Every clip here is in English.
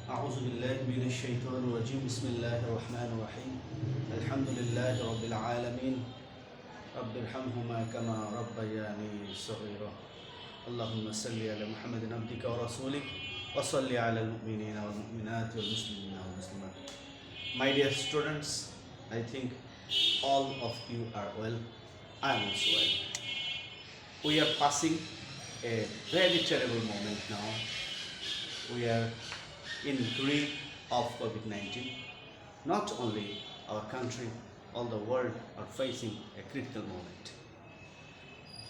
أعوذ بالله من الشيطان الرجيم بسم الله الرحمن الرحيم الحمد لله رب العالمين رب ارحمهما كما ربياني صغيرا اللهم صل على محمد عبدك ورسولك وصل على المؤمنين والمؤمنات والمسلمين والمسلمات. My dear students, I think all of you are well. I am also well. We are passing a very terrible moment now. We are in grip of COVID-19. Not only our country, all the world are facing a critical moment.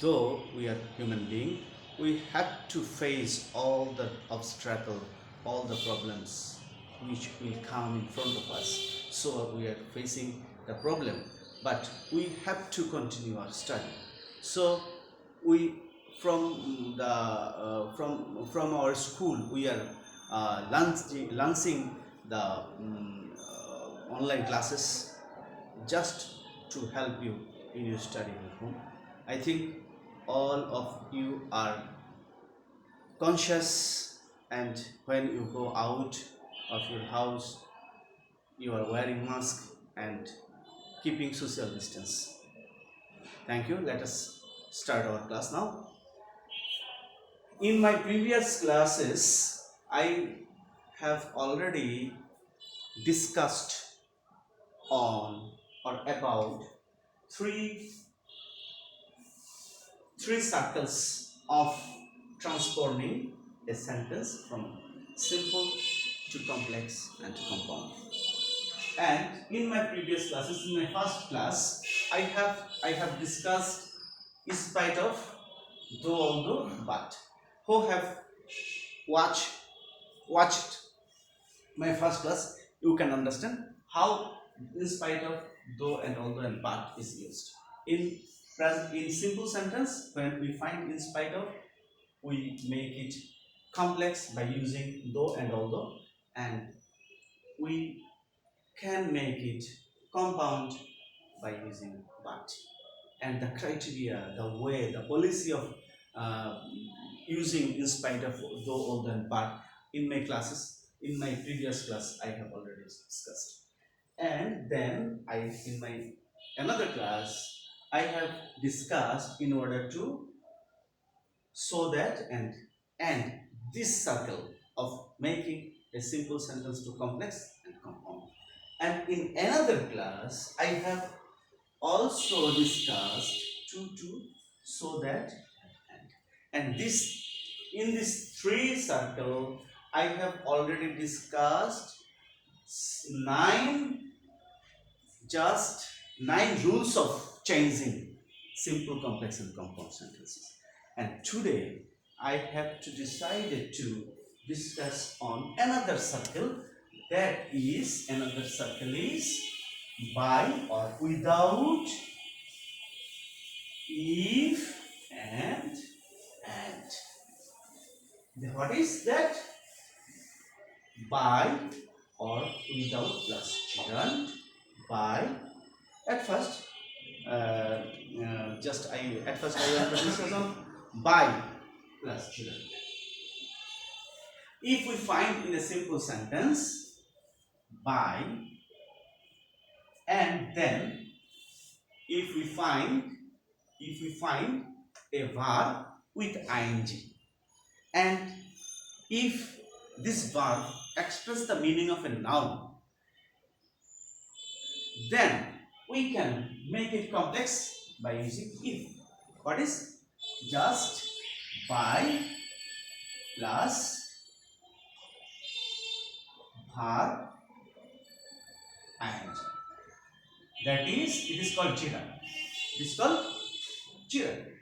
Though we are human beings, we have to face all the obstacles, all the problems which will come in front of us. So we are facing the problem, but we have to continue our study. So we from our school we are launching the online classes just to help you in your study at home. I think all of you are conscious, and when you go out of your house you are wearing mask and keeping social distance. Thank you. Let us start our class now. In my previous classes I have already discussed on or about three circles of transforming a sentence from simple to complex and to compound. And in my previous classes, in my first class, I have discussed in spite of, though, although, but. Who have watched my first class, you can understand how in spite of, though and although and but is used. In simple sentence, when we find in spite of, we make it complex by using though and although, and we can make it compound by using but. And the criteria, the way, the policy of using in spite of, though, although and but in my classes, in my previous class I have already discussed. And then in my another class I have discussed in order to show that and this circle of making a simple sentence to complex and compound. And in another class I have also discussed to show that and this in this three circle I have already discussed nine rules of changing simple, complex and compound sentences. And today I have to decide to discuss on another circle. Another circle is by or without, if and. What is that? By or without plus gerund. By. At first I want to discuss on by plus gerund. If we find in a simple sentence by, and then if we find a verb with ing, and if this verb expresses the meaning of a noun, then we can make it complex by using if. What is? Just by plus verb ing. That is, it is called gerund. It is called gerund.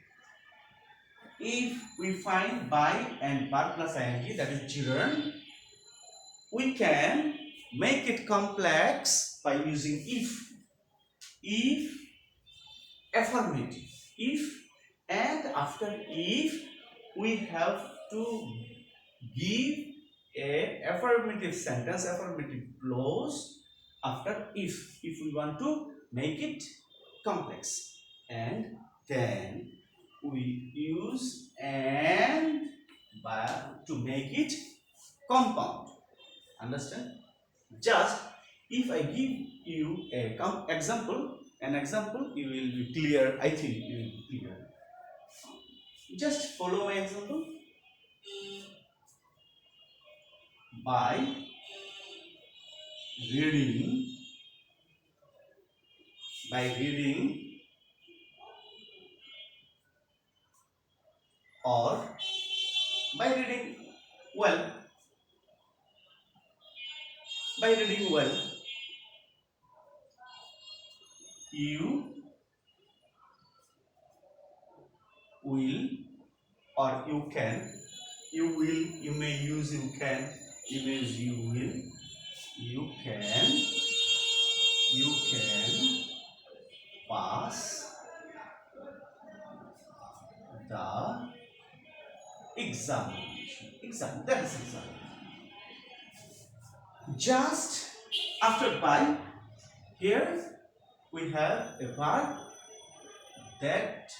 If we find by and verb plus ing, that is gerund, we can make it complex by using if. If affirmative. If, and after if we have to give a affirmative sentence, affirmative clause after if we want to make it complex. And then we use and by to make it compound. Understand? Just if I give you a an example, you will be clear. I think you will be clear. Just follow my example. By reading, by reading or by reading well, by reading well, you will or you can, you will, you may use you can, you may use you will, you can pass the examination. That is exam. Just after by, here we have a verb that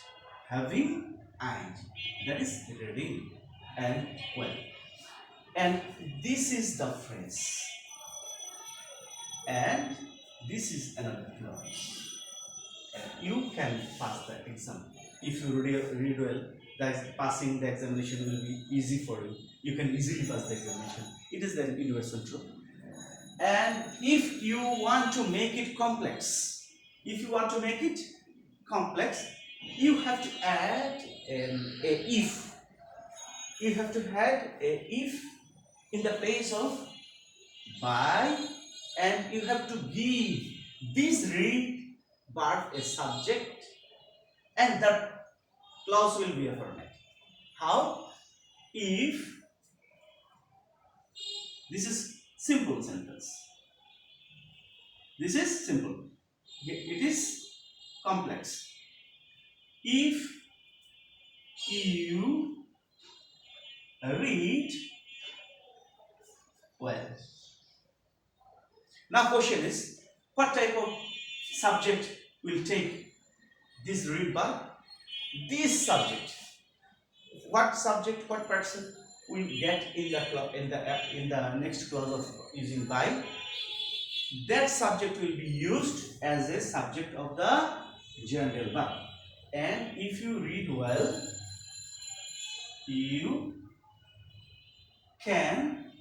having and, that is reading and well. And this is the phrase. And this is another clause. And you can pass the exam. If you read well, that passing the examination will be easy for you. You can easily pass the examination. It is the universal truth. And if you want to make it complex, you have to add a if. You have to add a if in the place of by, and you have to give this read verb a subject, and the clause will be affirmative. How? If this is simple sentence. This is simple. It is complex. If you read well. Now question is, what type of subject will take this read verb? This subject. What subject, what person will get in the next clause of using by? That subject will be used as a subject of the general verb. And if you read well, you can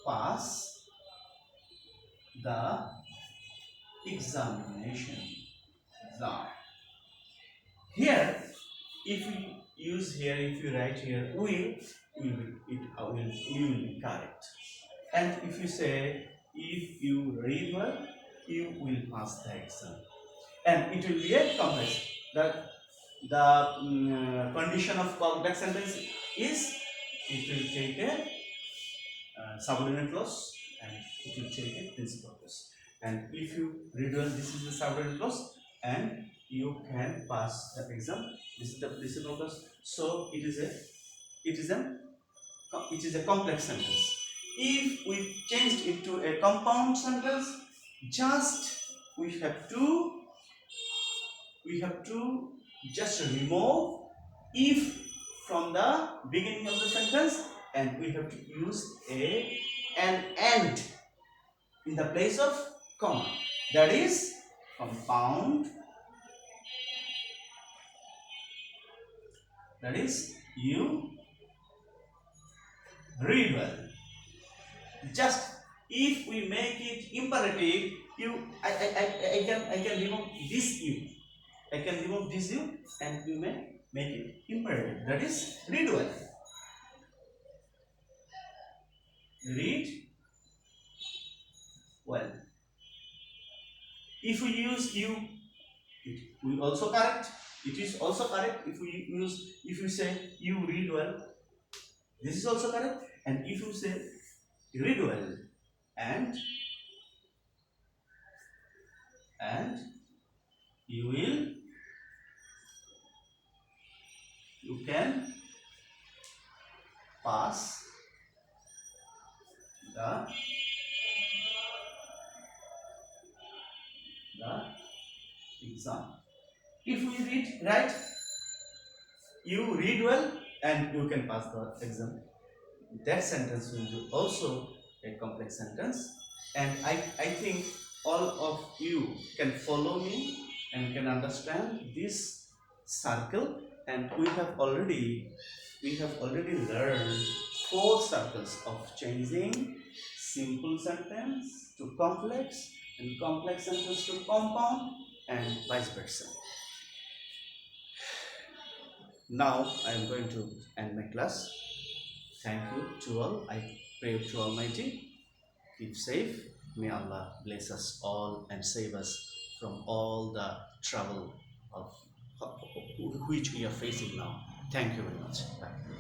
pass the examination. Now, here, if you write here will be correct. And if you say, if you read well, you will pass the exam. And it will be a complex. The condition of complex sentence is, it will take a subordinate clause and it will take a principal clause. And if you read well, this is the subordinate clause, and you can pass the exam. This is the principal clause. So it is a complex sentence. If we changed it to a compound sentence, just we have to just remove if from the beginning of the sentence, and we have to use an and in the place of comma. That is compound. That is, you read well. Just if we make it imperative, I can remove this you. I can remove this you, and we may make it imperative. That is, read well. Read well. If we use you, it will also correct. It is also correct. If you say you read well, this is also correct. And if you say read well and you can pass the exam. If we read right, you read well and you can pass the exam. That sentence will be also a complex sentence, and I think all of you can follow me and can understand this circle. And we have already learned four circles of changing simple sentence to complex and complex sentence to compound and vice versa. Now I am going to end my class. Thank you to all. I pray to Almighty. Keep safe. May Allah bless us all and save us from all the trouble of which we are facing now. Thank you very much. Bye.